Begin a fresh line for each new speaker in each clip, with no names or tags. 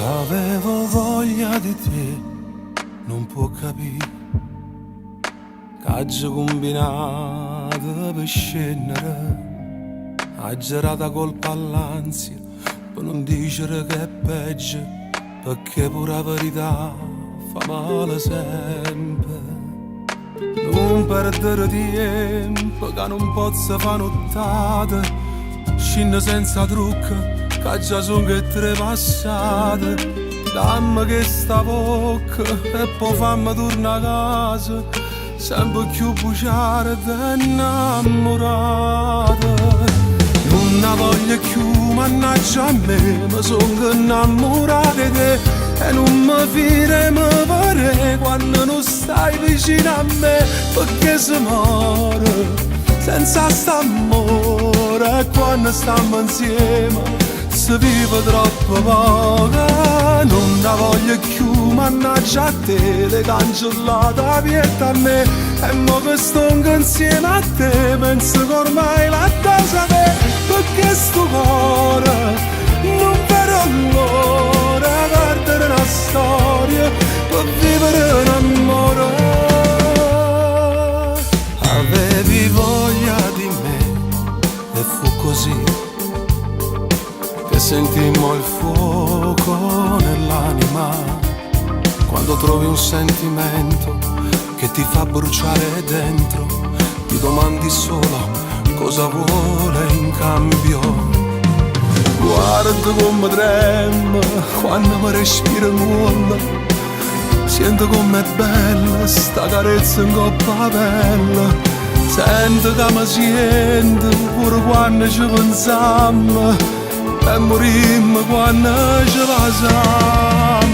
Avevo voglia di te, non può capire. Caggia combinata per scendere, ha girata colpa all'ansia, per non dire che è peggio, perché pure la verità fa male sempre. Non perdere tempo, che non posso fare nottate, scende senza trucco, che già sono che tre passate. Dammi che sta bocca e poi fammi tornare a casa, sempre più buciare ed innamorata. Non la voglio più, mannaggia a me, mi sono innamorata di te e non mi fide mi pare quando non stai vicino a me, perché si muore senza st'amore e quando stiamo insieme si vive troppo poco. Non la voglio più, mannaggia a te, le cancellate aperta a me e mo che sto insieme a te penso che ormai la cosa te, perché sto cuore non vedo l'ora perdere una storia per vivere un amore. Avevi voglia di me e fu così che sentimmo il fuoco nell'anima, quando trovi un sentimento che ti fa bruciare dentro, ti domandi solo cosa vuole in cambio. Guarda come trema quando mi respira nulla, sento com'è bella sta carezza in coppa pelle, sento che mi sento pure quando ci pensiamo e morimmo quando ci pasiamo.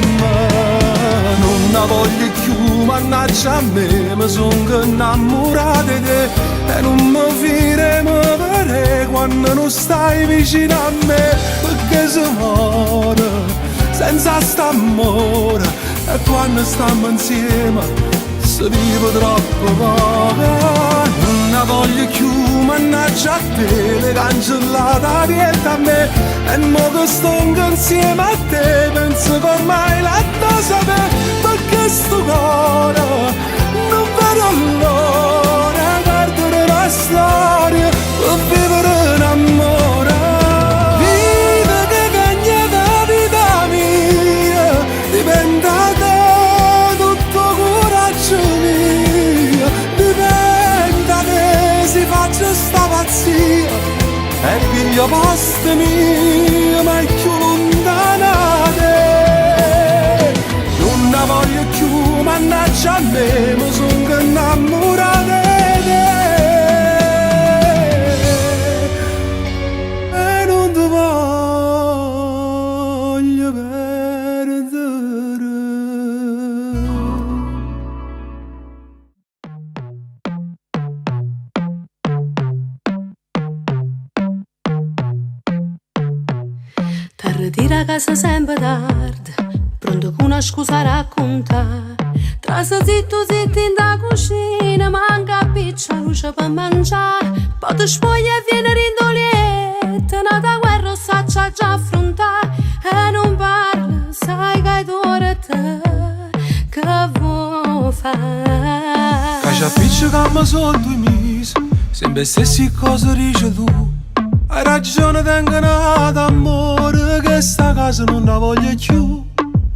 Non la voglio più, mannaggia a me, mi sono innamorata di te e non mi fide mi pare quando non stai vicino a me, perché si muore senza st'amore e quando stiamo insieme si vive troppo poco. Non la voglio più, mannaggia a te, le cancellate aperta a me e mo che sto insieme a te penso che ormai la cosa te, perché sto cuore non vedo l'ora perdere la storia per vivere un amore. Vita che cagna da vita mia diventa te tutto coraggio mio, diventa te si faccia sta pazzia e piglio posto mio ma è più lontana te. Non la voglio più, mannaggia a me, mi sono innamorata di te e non ti voglio perdere.
Ritira a casa sempre tardi, pronto con una scusa a raccontare. Trasa zitto zitto in da cucina, manca piccia luce per mangiare. Poi ti spoglia e viene rindolietta, nata guerra saccia già affrontare. E non parla, sai che è ora te, che vuoi fare?
Che ci appiccica ma sono 2 mesi, sempre stessi cose dici tu. Hai ragione, tengo nata amore, che sta casa non la voglio più.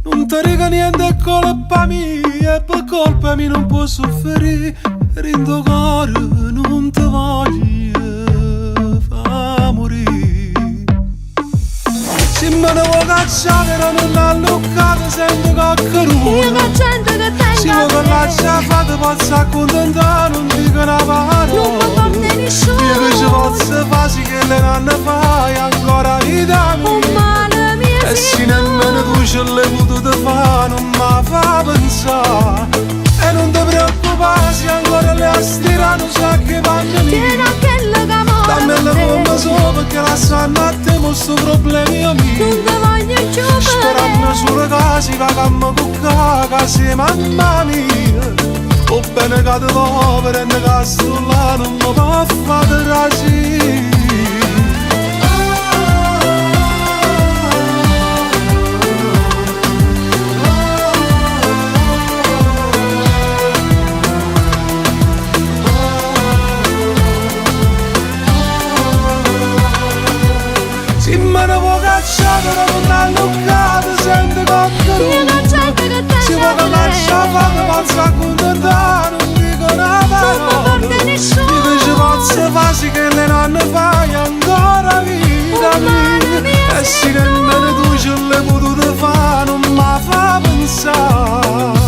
Non ti dico niente, è colpa mia, e per colpa mia non posso soffrire. Rindo cuore, non ti voglio far morire. Se me ne vuoi cacciare, non l'ha luccato, sento coccheruto.
Io che gente che tengo
se vuoi che la già fatta, posso accontentare, non dico una parola.
non mi porti nessuno.
Io che ci posso fare, sì che le nanne fai ancora vita mia.
Un male mio
e se nemmeno tu ce l'hai potuto fare, non mi fa pensare. E non ti preoccupare, se ancora le ha stirato, sa che vanno lì.
tieni a che la camore.
Dammi la bomba solo perché la sanno a te, questo problemi
Non
miei.
ti voglio più
Sperando sulle case, che cammo con case, mamma mia. O bene che ti povera e ne casto là, non mi può fare trasire. lasciato, non ha luccato, sente coccolo.
Io non c'è che te
Si può che lascia fare, pensa a contentare, non dico una parola. Io dice pazza fasi che le nonne fai ancora vita mia. E se nemmeno tu ce l'hai potuto fare, non mi fa pensare.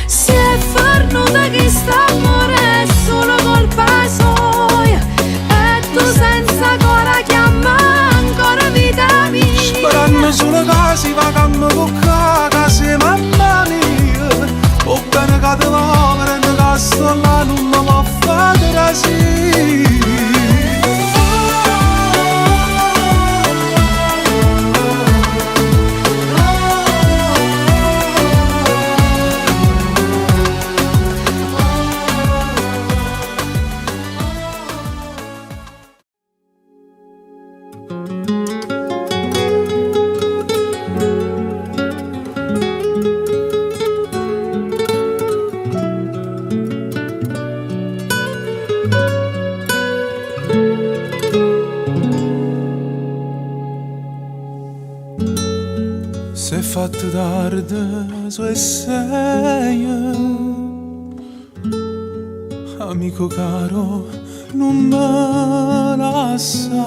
Si è fornuta che sta amore è solo colpa sua. E tu senza cora chiama ancora vita mia.
Sperando solo che si va a me toccare, che sei mamma mia. O bene che te lavora e che sto là, non mi va a fare così. Si è fatto tardi, so e sei. Amico caro, non me lascia.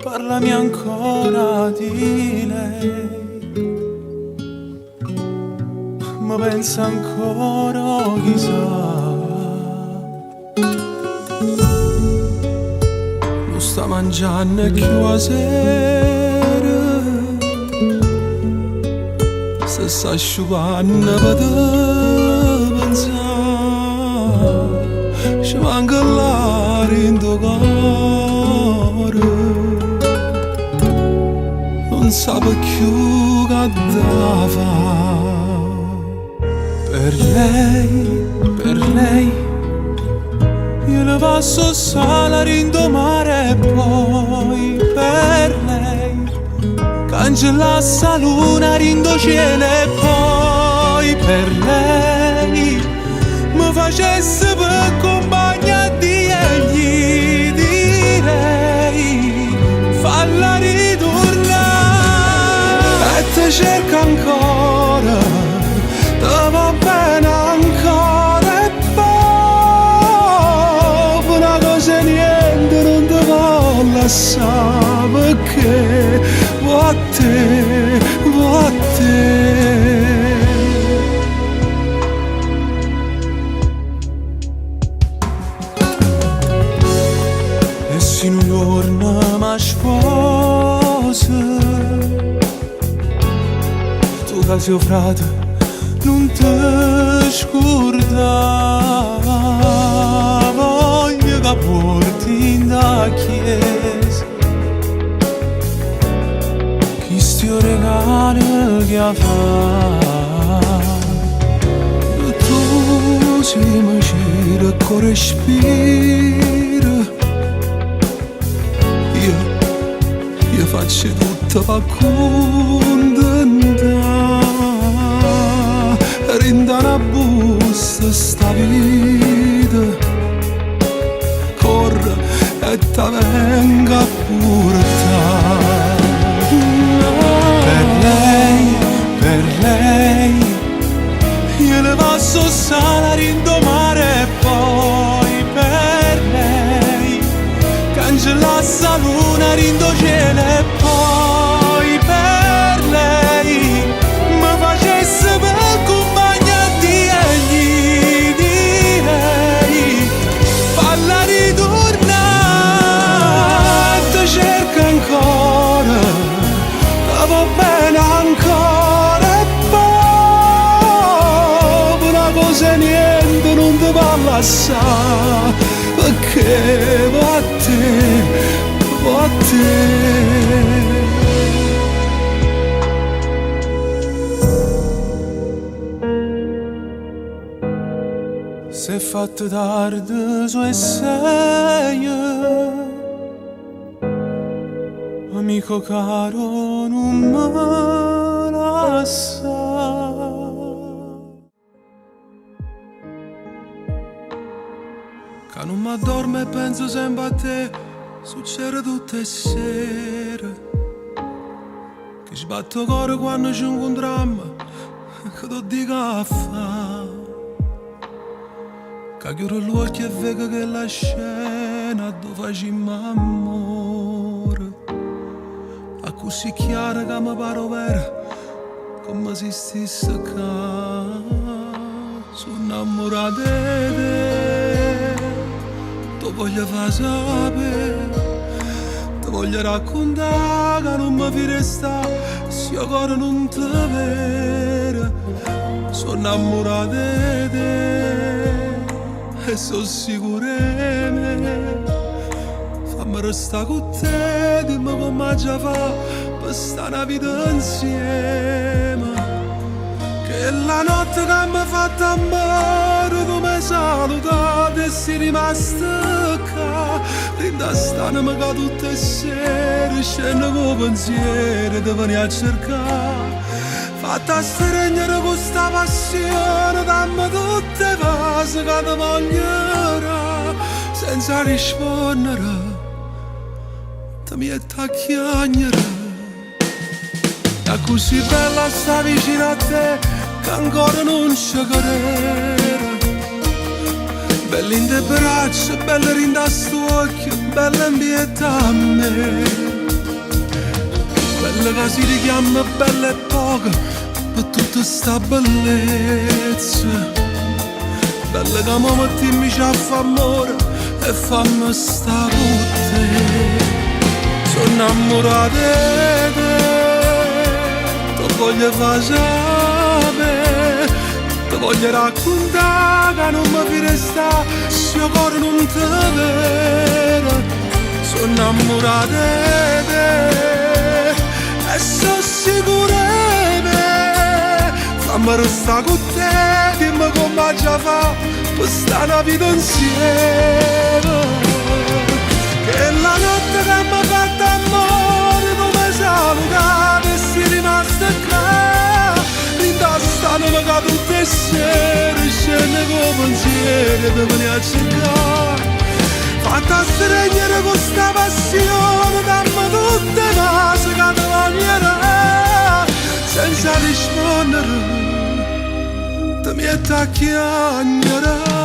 Parlami ancora di lei. Ma pensa ancora, chissà. Non sta mangiando più a sera. Se sta asciugando per te pensare. Ci manca l'aria in tuo cuore. Non sa più che da fare. Per lei io le passo sala rindomare e poi per lei cangellasse la luna rindo cielo e poi per lei mi facesse per compagnia di egli direi falla ritornare e te cerca ancora te va bene ancora e poi una cosa e niente non te va lasciare perché vuoi a te, vuoi a te. E se un giorno mi sposi tu che sei frate non ti scordare voglio che porti in da chiesa questo regalo che ha fatto tu si mi gira con respiro io faccio tutto per contentare rinda una busta sta vita corre e ti venga a portare per lei io le passo sala rindomare e poi per lei cangellasse la luna rindo cielo e poi per lei mi facesse per compagnia di egli direi falla ritornare ti cerca ancora va bene ancora e poi una cosa e niente non ti va a lasciare perché va a te, va a te. Se è fatto tardi so e sei amico caro non me lascia. Che non mi addormo e penso sempre a te Succede tutte le sere che sbatto il cuore quando ci incontriamo, che ti dico a fa. Che chiudo gli occhi e vedo che la scena dove facciamo amore è così chiara che mi pare vera, come se stesse qua. Sono innamorato di te, ti voglio far sapere, ti voglio raccontare che non mi fi restare se io ancora non ti vedo. Sono innamorato di te e sono sicuro di me. Fammi restare con te, dimmi come già fa per stare una vita insieme. Che la notte che mi ha fatto amore tu mi hai salutato e sei rimasto qua. Rindastandomi che tutte le sere scendo con pensiero di venire a cercare. Fatta stregnere con sta passione, dammi tutte le cose che ti voglio senza rispondere, ti metti a chiagnere. È così bella sta vicino a te che ancora non ci credo. Bella in te braccia, bella in te sto occhio, bella in pietà a me. Bella che si richiama, bella e poca per tutta sta bellezza. Bella che mi metti a fa amore e fammi sta con te. Sono innamorato di te, ti voglio far sapere, ti voglio raccontare che non mi fi restare se io ancora non ti vedo. Sono innamorato di te e sono sicuro di me. Fammi restare con te, dimmi come già fa per stare una vita insieme. Che la notte che mi ha fatto amore tu mi hai salutato e sei rimasta qua. Rindastandomi che tutte le sere scende con pensiero di venire a cercare. Fatta stregnere con sta passione, dammi tutte le cose che ti voglierà senza rispondere, ti metti a chiagnere.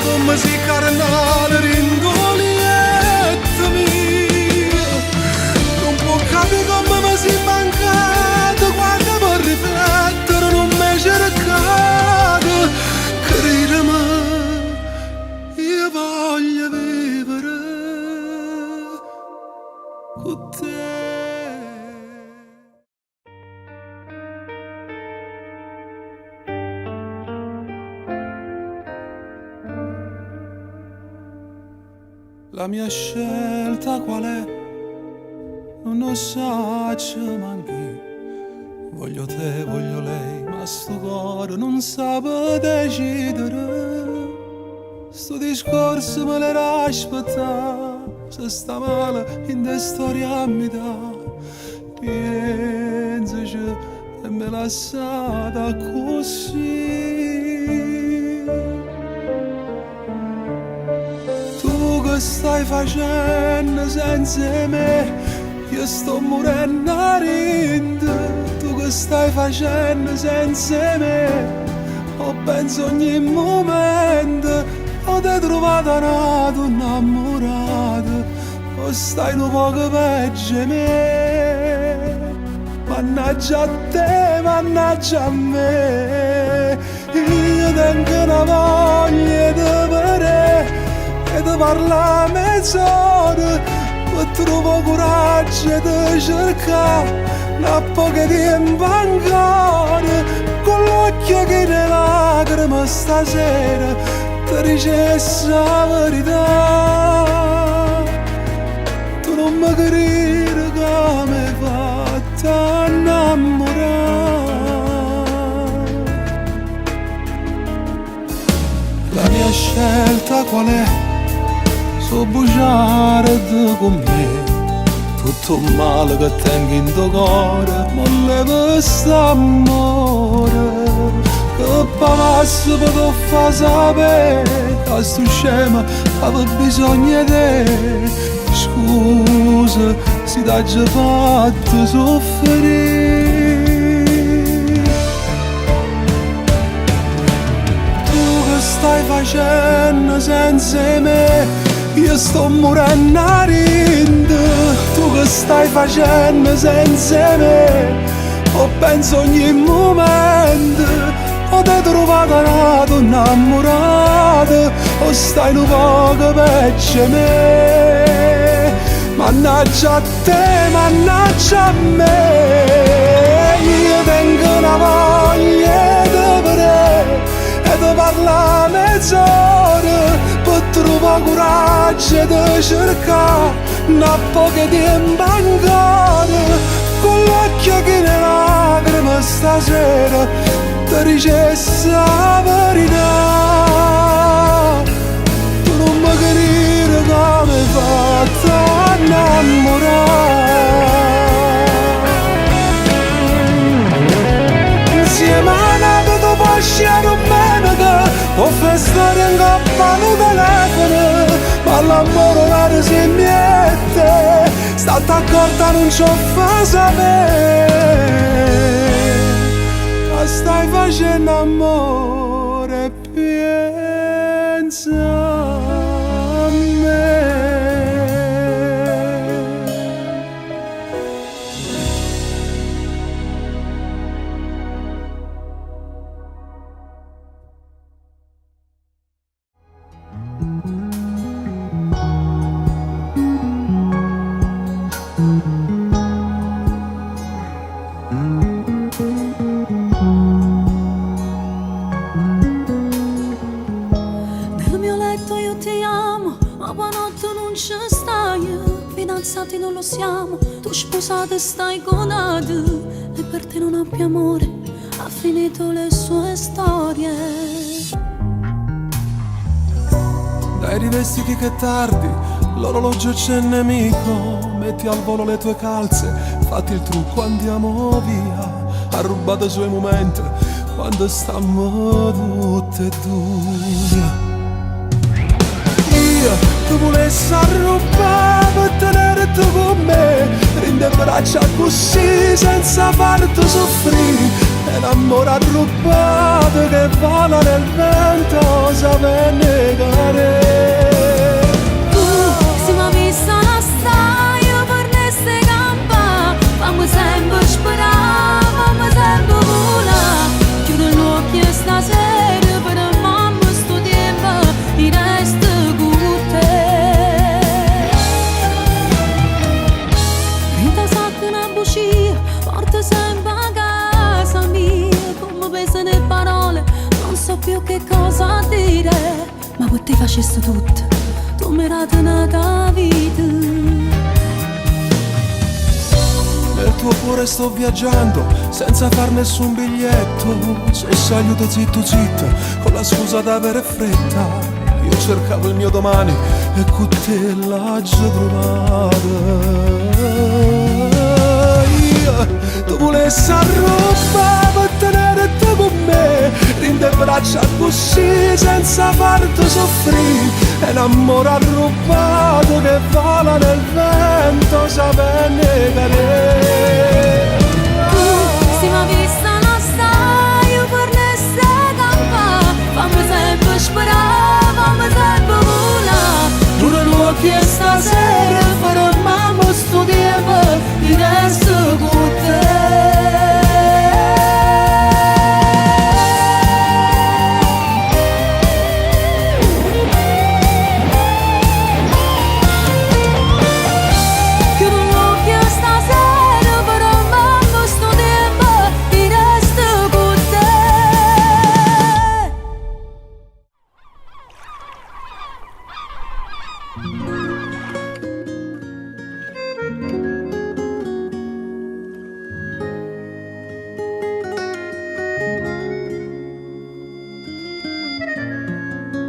Come si carnale ringolietto mio, non può capire come mi si mancato quando per riflettere non mi cercato. Credimi, io voglio vivere con te. La mia scelta qual è? Non lo so, manchi. Voglio te, voglio lei, ma sto cuore non sa decidere. Sto discorso me l'era aspettato, se sta male in te storia mi dà. Pensaci e me l'ha lasciata così. Che stai facendo senza me? Io sto morendo a rinde. Tu che stai facendo senza me? Ho penso ogni momento. Ho te trovato nato innamorato, o stai un poco peggio di me. Mannaggia a te, mannaggia a me. Io tengo una voglia di vedere e ti parla mezz'ora, per trovo coraggio di cercare una poca tempo ancora. Con l'occhio che ne lacrime stasera ti dicessi la verità. Tu non mi credi che mi hai fatto innamorare. La mia scelta qual è? So bugiare con me, tutto il male che tengo in tuo cuore, non leva st'amore. Che pavasse per far sapere che sto scema aveva bisogno di te. Scusa se t'ha già fatto soffrire. Tu che stai facendo senza me? Io sto morendo a rinde. Tu che stai facendo senza me? Ho penso ogni momento. O t'hai trovata una donna innamorata, o stai un poco peggio me. Mannaggia a te, mannaggia a me. Io tengo una voglia di vedere e di parlare mezz'ora per trovare coraggio di cercare una poca tempo ancora. Con l'occhio che ne lacrime stasera ti dicessi la verità. Tu non mi capire come hai fatto a innamorare. Insieme a nato tu puoi sciare un domenica, può festare in coppa al telefono, ma l'amore raro si miette, state accorta non ci fa sapere. Stai facendo amore, pensa a me.
Fidanzati non lo siamo, tu sposata stai con altri e per te non ha più amore, ha finito le sue storie.
Dai rivestiti che è tardi, l'orologio c'è nemico, metti al volo le tue calze, fatti il trucco, andiamo via. Ha rubato i suoi momenti quando stiamo tutte e due. Tu volessi arrubare per tenere tu con me, rinde braccia così senza farti soffrire. È l'amore arrubato che vola nel vento, sa negare.
Tu si mi ha vista la staia per neste campa, fammi sempre sperare, fammi sempre volare. Chiudo l'occhio stasera per mamma sto tempo, il resto porta sempre a casa mia, come pesano le parole, non so più che cosa dire, ma per te facessi tutto, tu mi hai tenuta la vita.
Nel tuo cuore sto viaggiando, senza far nessun biglietto, se saluto zitto zitto, con la scusa d'avere fretta. Io cercavo il mio domani e con te l'ho già trovata. Tu volessi arrubare per tenere tu con me, rinde braccia così senza farti soffrire. È un amore arrubato che vola nel vento, sa negare.
Si mi ha vista la staia per neste campa, fammi sempre sperare, fammi sempre volare.
Chiudo l'occhio stasera per mamma sto tempo, il resto con te.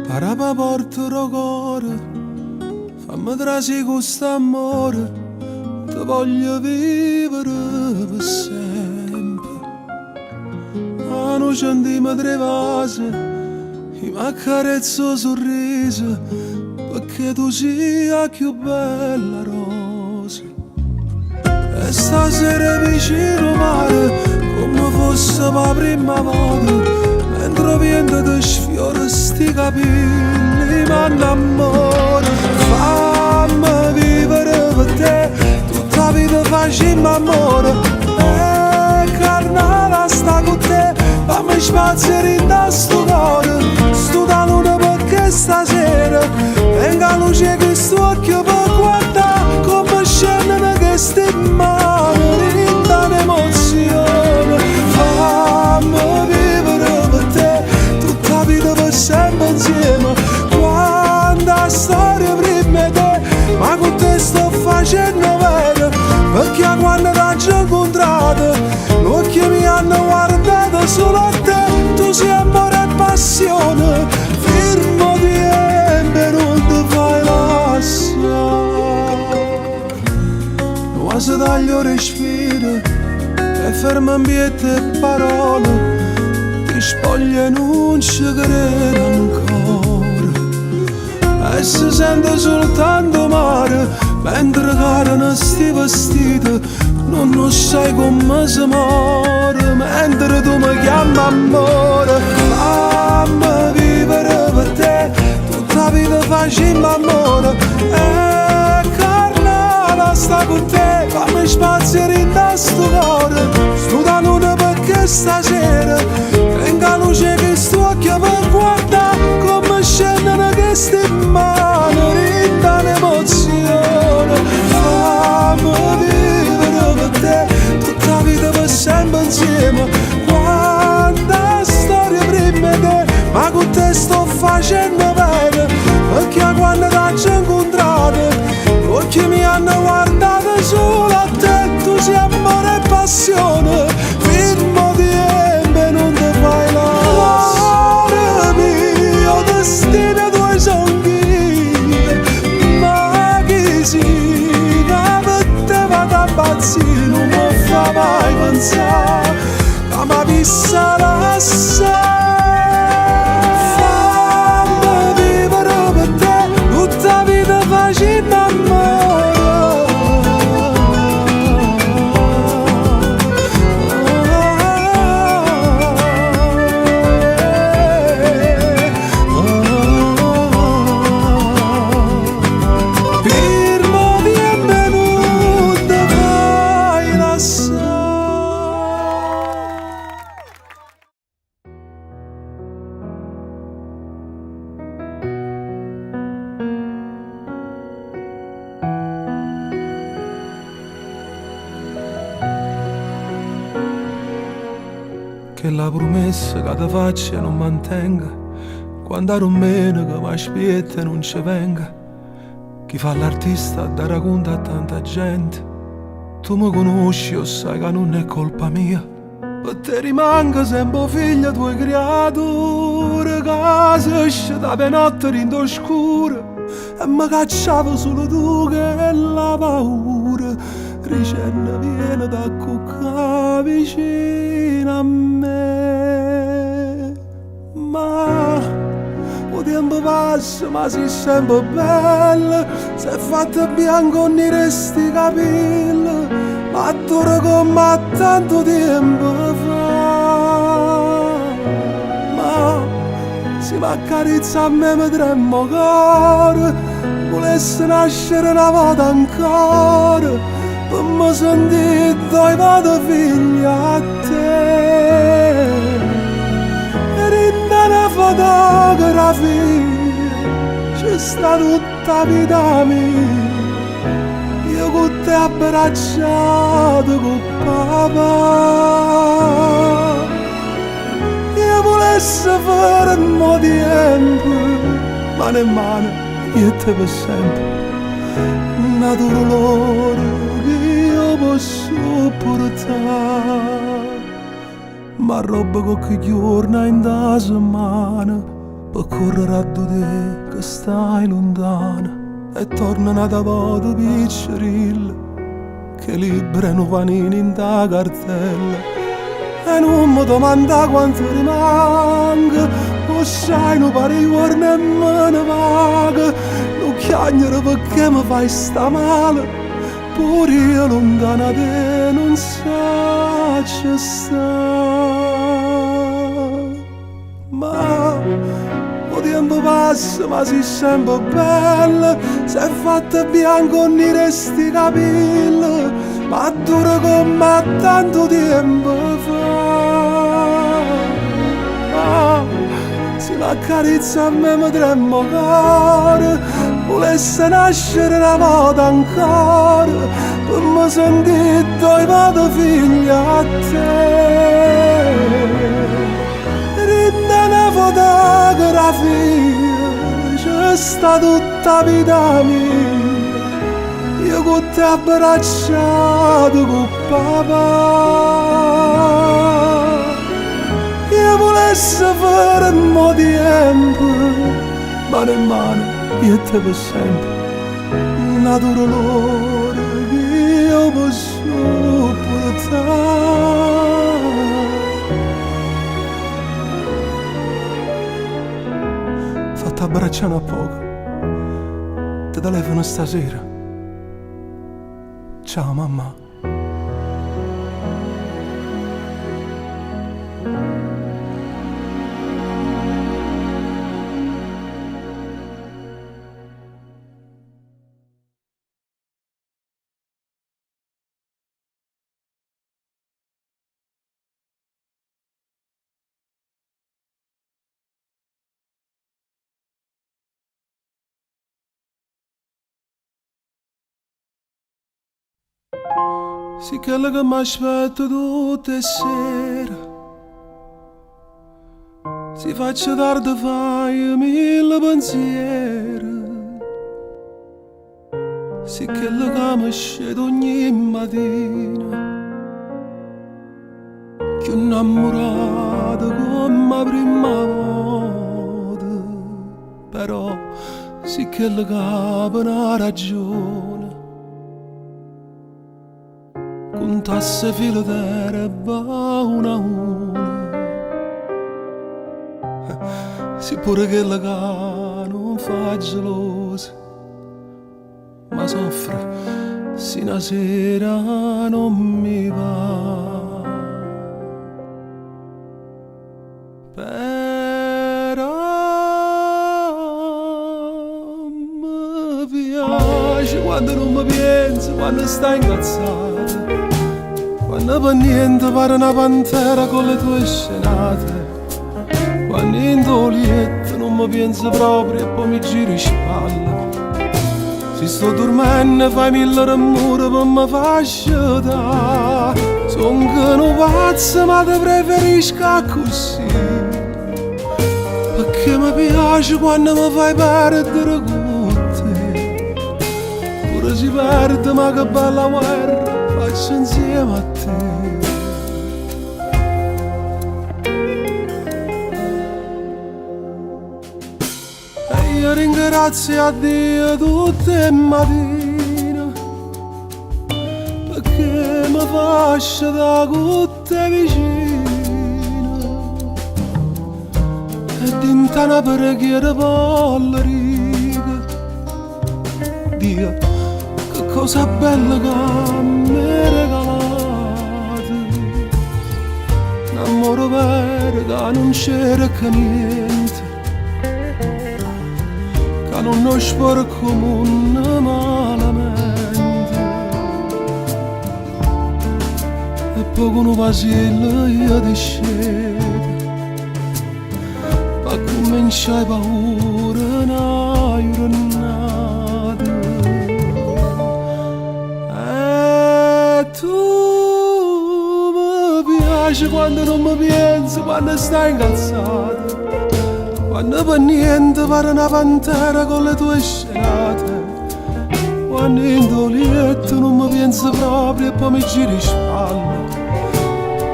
Parapa porto cuore, fammi trasi con st'amore, ti voglio vivere per sempre. Ma non sentiamo tre vasi, mi accarezzo il sorriso, perché tu sia più bella rosa. E stasera vicino mare, come fosse la prima volta, mentre vento ti sfiora sti capelli, ma innamoro. Fammi vivere per te, tutta la vita facciamo amore. E carnale sta con te, fammi spazio in sto cuore. Sto da luna perché stasera venga luce che sto occhio per guardare come scendono queste mani, rinda l'emozione. Fammi vivere per te, tutta la vita per sempre insieme. Quanta storia prima di te, ma con te sto facendo vero, perché quando t'ho incontrato gli occhi mi hanno guardato solo a te. Tu sei amore e passione, firmo di embe, non ti fai lasciare. Quasi taglio respiro e fermo ambiente e parole, ti spoglio e non ci credo ancora. E si sente soltanto mare, mentre carano sti vestiti, non sai come si muore, mentre tu mi chiami amore. Fammi vivere per te, tutta la vita facciamo amore. E carnale sta con te, fammi spazio in sto cuore. Sto da luna perché stasera venga luce che sto occhio per guardare come scendono queste mani, rinda l'emozione. Fammi vivere per te, tutta la vita per sempre insieme. Quanta storia prima di te, ma con te sto facendo bene, perché quando t'ho incontrato gli occhi mi hanno guardato solo a te. Tu sei amore e passione, firmo di embe, non ti fai lasciare. Mio destino tuoi sogni, ma chi si per te va da pazzire, non mi fa mai pensare a ma vissa lasciare. Fammi vivere per te, tutta la vita facendo amore. Firmo di embe, non ti fai lasciare. Che la promessa che ti faccia non mantenga, quando ero meno che mi aspetta e non ci venga. Chi fa l'artista da racconta a tanta gente, tu mi conosci o sai che non è colpa mia. Per te rimango sempre figlia tua creatura, che si esce da penotte rindo scura e mi cacciavo solo tu che è la paura. Ricenna viene da cuccare vicino a me. Ma il tempo passa, ma sei sempre bella, sei fatta bianco con i resti capelli, ma dura come tanto tempo fa. Ma se mi accarezza a me mi tremo cuore, volesse nascere una volta ancora, per mi sentire due volte figlia a te. E rinda una fotografia, c'è sta tutta la vita mia, io con te abbracciato con papà. Io volesse fare un po' di tempo, mano in mano, io e te per sempre, una dolore posso portare, ma roba qualche giorno in da settimana, per correre a te che stai lontana, e torna una volta piccerilla, che librano panini in da cartella e non mi domanda quanto rimanga, o sai non pare i giorni e me ne vaga, non chiagnere perché mi fai sta male, pure io lontana te non saccio sta. Ma il tempo passa ma sei sempre bella, sei fatta bianco e nera sti capelli, ma dura come tanto tempo fa. Se la carezza a me mi tremmo cuore, volesse nascere una volta ancora, per me sentire due vado figlia a te. Rinda una fotografia, c'è sta tutta vita mia, io con te abbracciato con papà. Io volessi fare un po' di tempo, mano in mano, io e te per sempre, una dolore che io posso portare. Fatta abbracciare a poco, ti telefono stasera. Ciao mamma. Sì, quello che mi aspetto tutte le sere, si faccia tardi fai mille pensieri, sì, quello che mi scende ogni mattina, più innamorato come la prima volta, però sì, quello che ha una ragione. Contasse filo d'erba una a una, sì pure che la non fa gelosa, ma soffre se una sera non mi va. Però mi piace quando non mi pensa, quando stai incazzata, quando per niente pare una pantera con le tue scenate, quando in dolietto non mi penso proprio e poi mi giri spalle. Se sto dormendo fai mille rumori per mi far sciatare, son che non pazzo ma te preferisco così, perché mi piace quando mi fai perdere con te, pure si perde ma che bella guerra faccio insieme a te. E io ringrazio a Dio tutte le mattine, perché mi faccio da con te vicino, e dinta una preghiera polverica, Dio che cosa bella che mi hai regalato, un amore vero che non c'era che niente, che non lo sporco malamente, e poi con un vasillo io ti scedo, ma cominciai paura una giornata. Tu mi piaci quando non mi pensi, quando stai incazzato, quando per niente pare una pantera con le tue scenate, quando in dolietto non mi pensi proprio e poi mi giri spalle.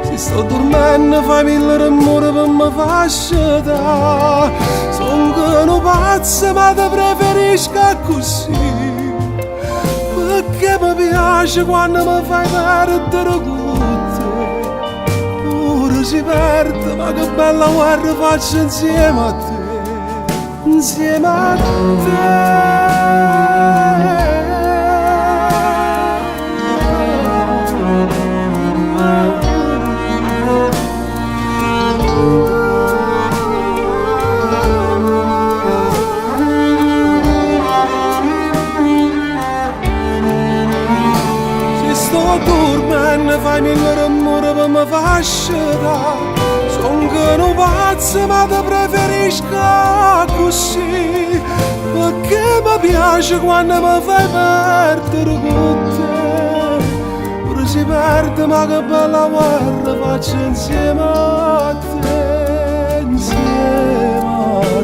Se sto dormendo fai mille rumori per mi far sciatare, son che non pazzo ma te preferisco così, perché mi piace quando mi fai perdere tutto. Pure si perde, ma che bella guerra faccio insieme a te, insieme a te. Dormendo fai mille rumore per mi far scendere. Son che non pazzo ma ti preferisco così, perché mi piace quando mi fai perdere con te. Pure si perde ma che bella guerra faccio insieme a te, insieme a te.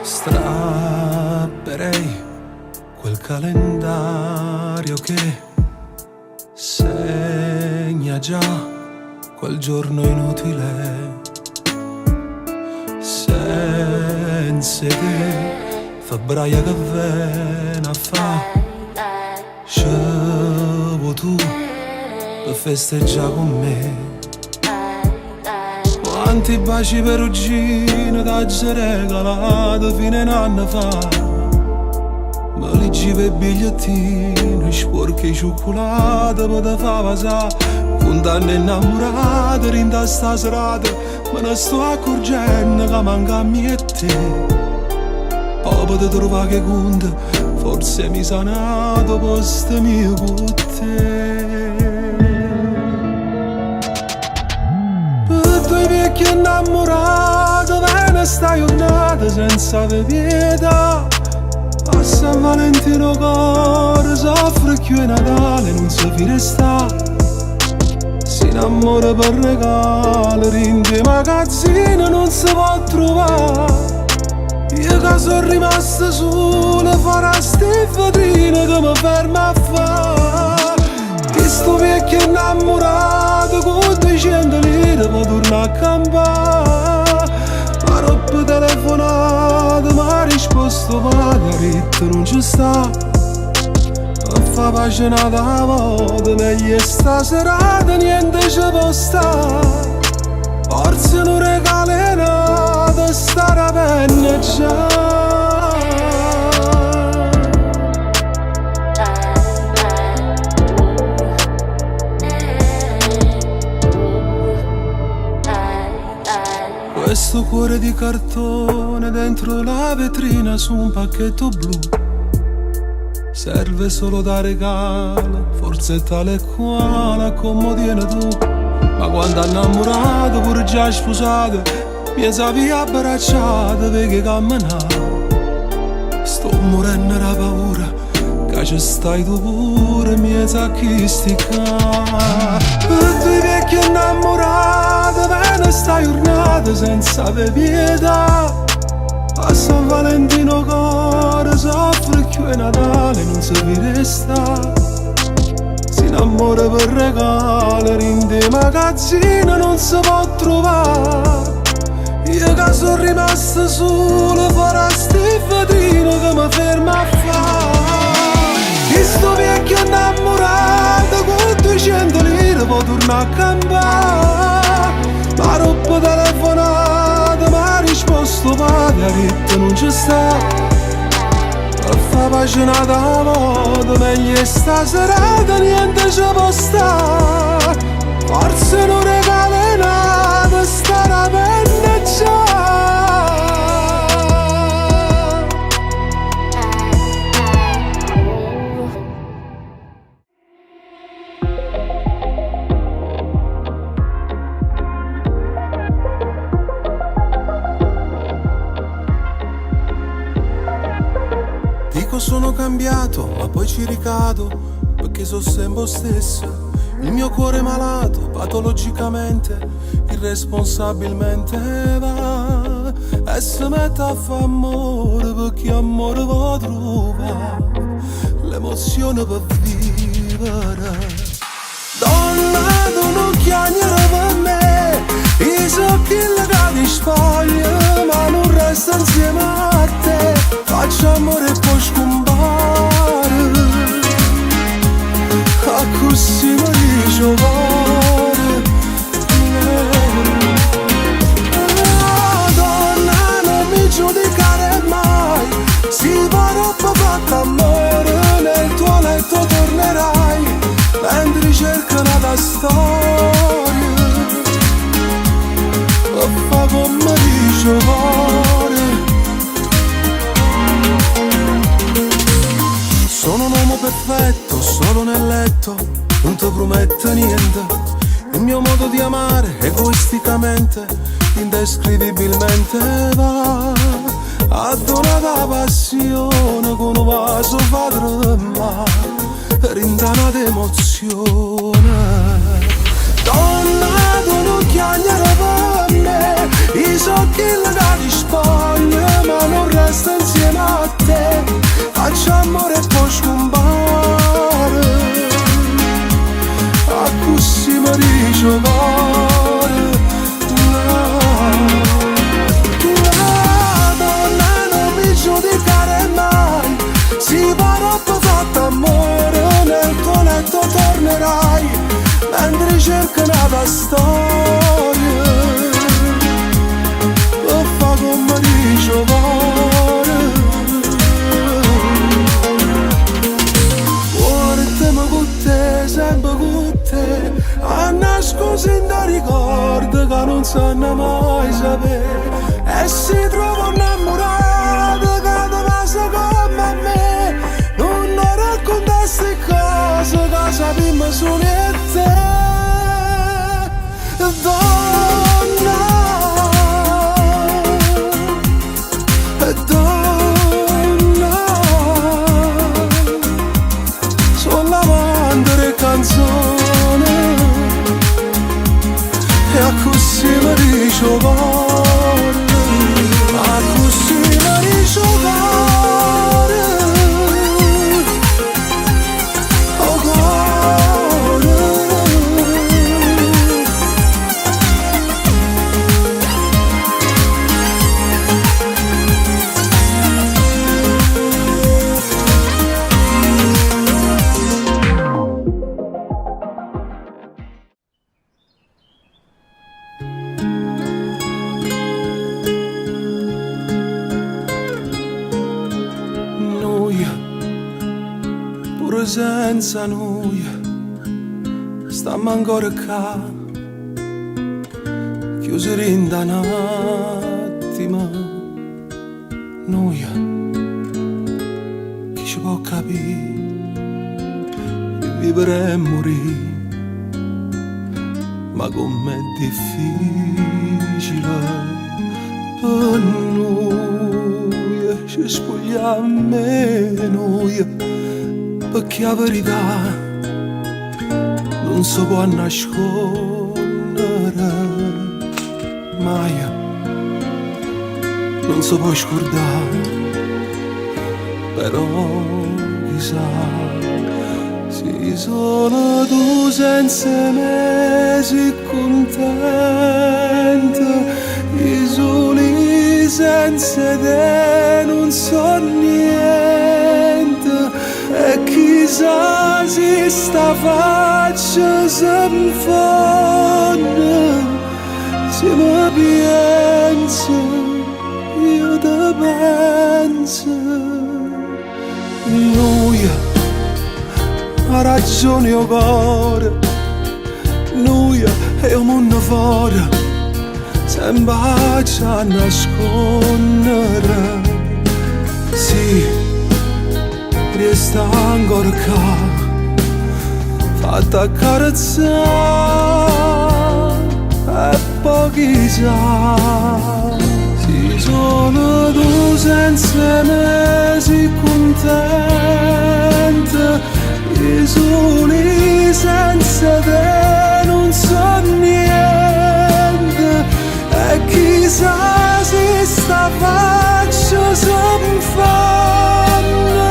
Strapperei quel calendario che segna già quel giorno inutile. Senza te, febbraio che vena fa, scevo tu per festeggiare con me. Quanti baci perugine t'hai regalato fino a un anno fa, ma li give bigliettini, sporchi di cioccolata per te fa passare. Quant'anni innamorata, rinda sta serata, me ne sto accorgendo che manca a me e te. Poi ti trovare che conta, forse mi sa nato posto mio con te. Vecchio innamorato, viene sta giornata senza avere pietà. A San Valentino cuore soffre più è Natale, non si fine sta. Si innamora per regalo, rinde magazzino non si può trovare. Io che sono rimasta sola, farà ste vetrine che mi ferma a fare. Questo vecchio innamorato con 200 lire può tornare a campare. Ma troppo telefonato, ma ha risposto Margherita non ci sta. A fa pace una volta, meglio sta serata, niente ci può stare. Forse non regala nata, sta la penna già. Questo cuore di cartone dentro la vetrina su un pacchetto blu serve solo da regalo, forse è tale e quale accomodiene tu. Ma quando innamorato, pure già sposato, mi sapi abbracciato perché camminavo. Sto morendo da paura, che ci stai tu pure, mi sa chi sticca. Per due vecchi innamorati, bene sta giornata senza avere pietà. A San Valentino cuore soffre più è Natale, non si resta. Si innamora per regalo, rinde magazzino non si può trovare. Io che sono rimasta sola, farà ste vetrine che mi ferma a fare. Questo vecchio innamorato con 200 lire può tornare a campare. Ma troppo telefonato, ma ha risposto Margherita non ci sta. A fa pace una volta, meglio sta serata, niente ci può stare. Forse non regala nata, sta la penna già. Dico sono cambiato, ma poi ci ricado, perché sono sempre stesso. Il mio cuore malato, patologicamente, irresponsabilmente va. e si mette a fare amore perché amore va trovare l'emozione per vivere. Donna, tu non chiamare per me, io so che la ti spoglia, ma non resta insieme a te, faccio amore e poi scompare, a così mi dice cuore. Donna, non mi giudicare mai, si va troppo fatta amore, nel tuo letto tornerai, mentre cerca una storia, e fa come dice cuore. Sono un uomo perfetto, solo nel letto, non ti prometto niente. Il mio modo di amare, egoisticamente, indescrivibilmente va a donare passione con un vaso fa tremare, rindana d'emozione. Donna, tu non chiamare per me, io so che la ti spoglia, ma non resta insieme a te, faccio amore e poi scompare, a così mi dice cuore. Donna, non mi giudicare mai, si va troppo fatta amore, nel tuo letto tornerai, mentre cerca una storia, e fa come dice cuore. Guardami con te, sempre con te, a nascondere da ricordi che non sanno mai sapere, e si trova innamorato che ti passa come me, non racconta ste cose che sappiamo solo io e te. Donna, donna, sono l'amante delle canzoni, e a così mi dice cuore, a così mi dice cuore, oh cuore. Noi, pure senza noi, stiamo ancora qua, chiusi in da un attimo. Noi, chi ci può capire, di vivere e morire, ma com'è difficile per noi, ci spogliamo noi, perché la verità non si può nascondere mai, non si può scordare, però chissà, si sono tu senza me, si contenta, i soli senza te non so niente, e chissà se sta faccia si infonde, se mi pensa, io te penso. Noi ha ragione il cuore, noi è un mondo fuori, sembra a nascondere. Sì, resta ancora qua, fatta accarezzare, e poi chissà, si sono tu senza me, si contenta, i soli senza te non so niente, e chissà se la faccio se mi fanno,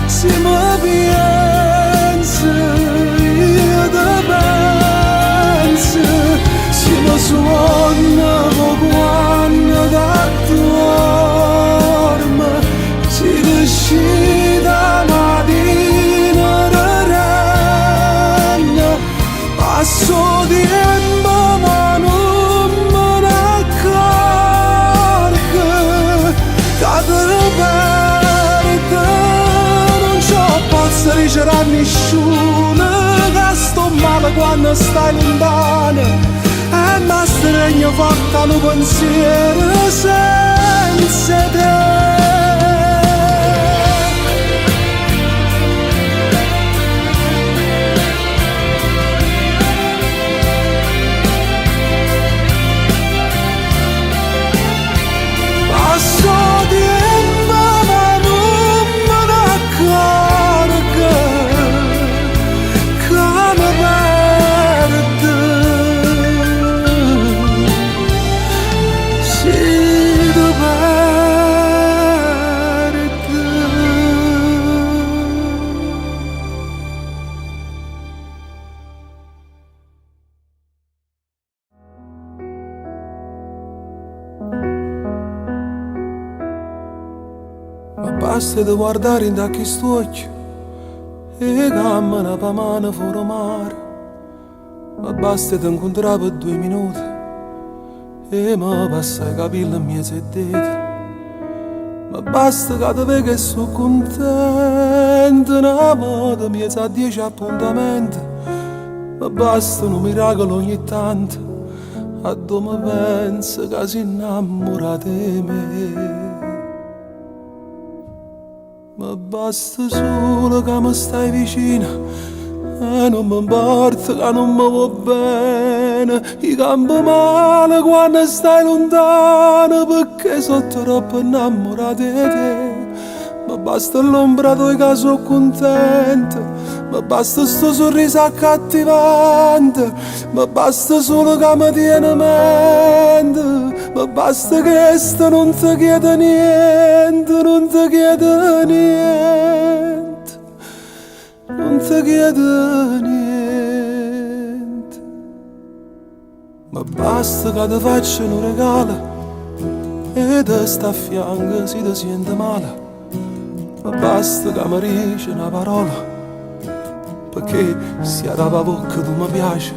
se mi penso, io te penso, se mi suona quando dormo, si decide mattina regna, passo tempo ma non me ne accorgo, che te perde, non c'ho posso dicere a nessuno che sto male quando stai lontano, e mi stringo forte al pensiero senza te. Basta di guardare in questi occhi e cammina per mano fuori mare, ma basta di incontrare per 2 minuti e mi passa i capelli in mezzo ai dita, ma basta che ti vedi che sono contento, una moda mezzo a 10 appuntamenti, ma basta un miracolo ogni tanto, a dove penso che si innamora di me. Ma basta solo che mi stai vicino e non mi importa che non mi va bene, io campo male quando stai lontano perché sono troppo innamorato di te. Ma basta l'ombra tua che sono contento, ma basta sto sorriso accattivante, ma basta solo che mi tiene mente, ma basta che sto non ti chiede niente, non ti chiede niente, non ti chiede niente. Ma basta che ti faccio un regalo e ti sta a fianco se ti senti male, ma basta che mi dici una parola perché sia da bocca tu mi piace,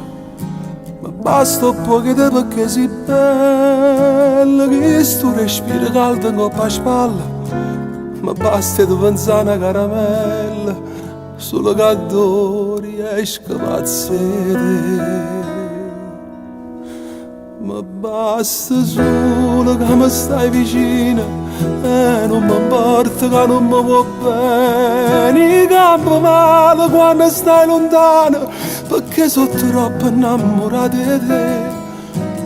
ma basta un po' che te perché sei bella, che sto respiro caldo in coppa a spalla, ma basta tu pensare a una caramella, solo che tu riesci a pazzire. Ma basta solo che mi stai vicino e non mi importa che non mi va bene, campo male quando stai lontano perché sono troppo innamorato di te.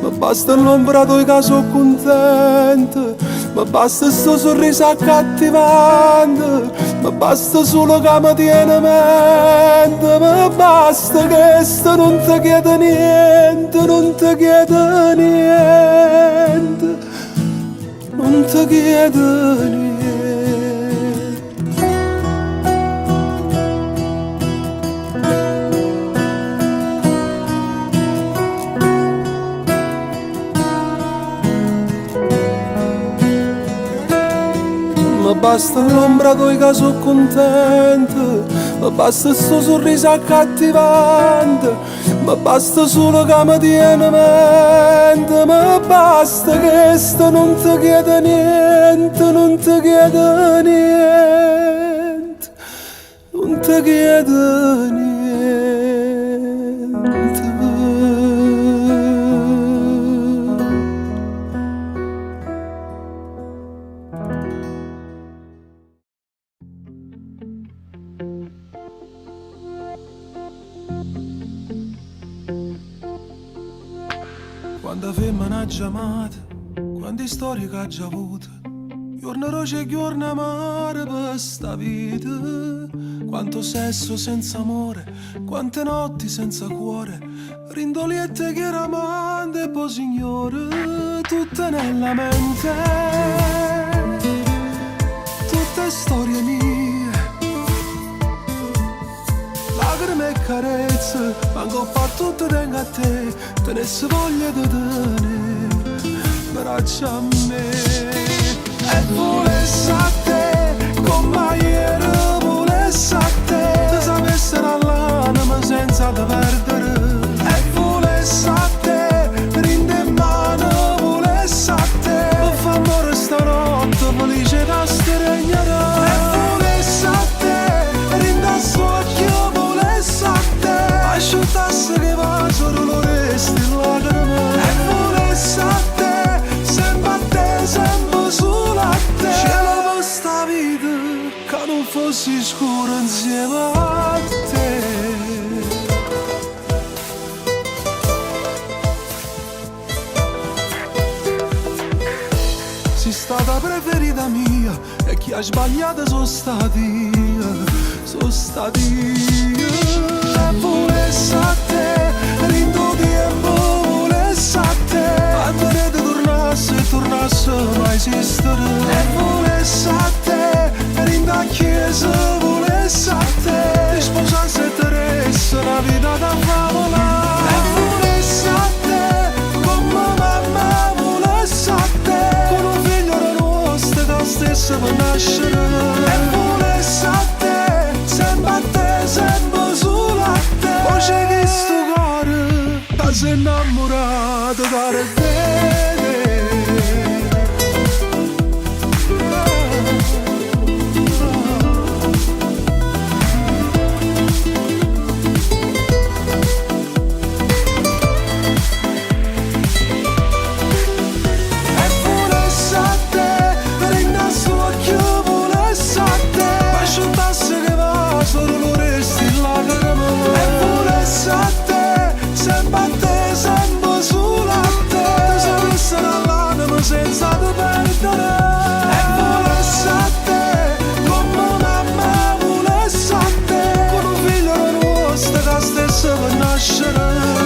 Ma basta l'ombra tua che sono contento, ma basta sto sorriso accattivante, ma basta solo che mi tiene mente, ma basta che sto non ti chiede niente, non ti chiede niente, non ti chiede niente. Ma basta l'ombra tua che sono contento, ma basta sto sorriso accattivante, ma basta solo che mi tiene mente, ma basta che sto non ti chiede niente, non ti chiede niente, non ti chiede niente. Quando femmina ha già amato, quante storie che ha già avuto, giorno roce e giorno amare per sta vita, Quanto sesso senza amore, quante notti senza cuore, rindoliette chiaramande e poi signore, tutte nella mente, tutte storie mie, lacrime e carezze, manco fa tutto tengo a te, tenesse voglia di tenere, braccia a me, e volesse a te, come ieri volesse a te, ti sapessero all'anima senza te perdere, e volesse a te, rinde in mano volesse a te, mi fa amore stanotte, felice da ste regnerà, e volesse a te, rinde a suocchio volesse a te, asciuttasse che va solo lo resti lacrime, e volesse a te, sempre a te, sempre solo a te, cielo per sta vita, che non fossi scuro insieme a te. Sei stata preferita mia e chi ha sbagliato sono stati io, sono stati io. E volesse a te, rindo tempo volesse a te, a te tornasse mai esistere. E volesse a te, rindo a chiesa volesse a te, ti sposasse e te resta una vita da favola. E volesse a te, come mamma volesse a te, con un figlio nostro da stessa per nascere. E volesse a te, sempre solo a te, poi c'è questo cuore che si è innamorato da te. Senza te perdere, e volesse a te, come mamma volesse a te, con un figlio nostro che stesse per nascere.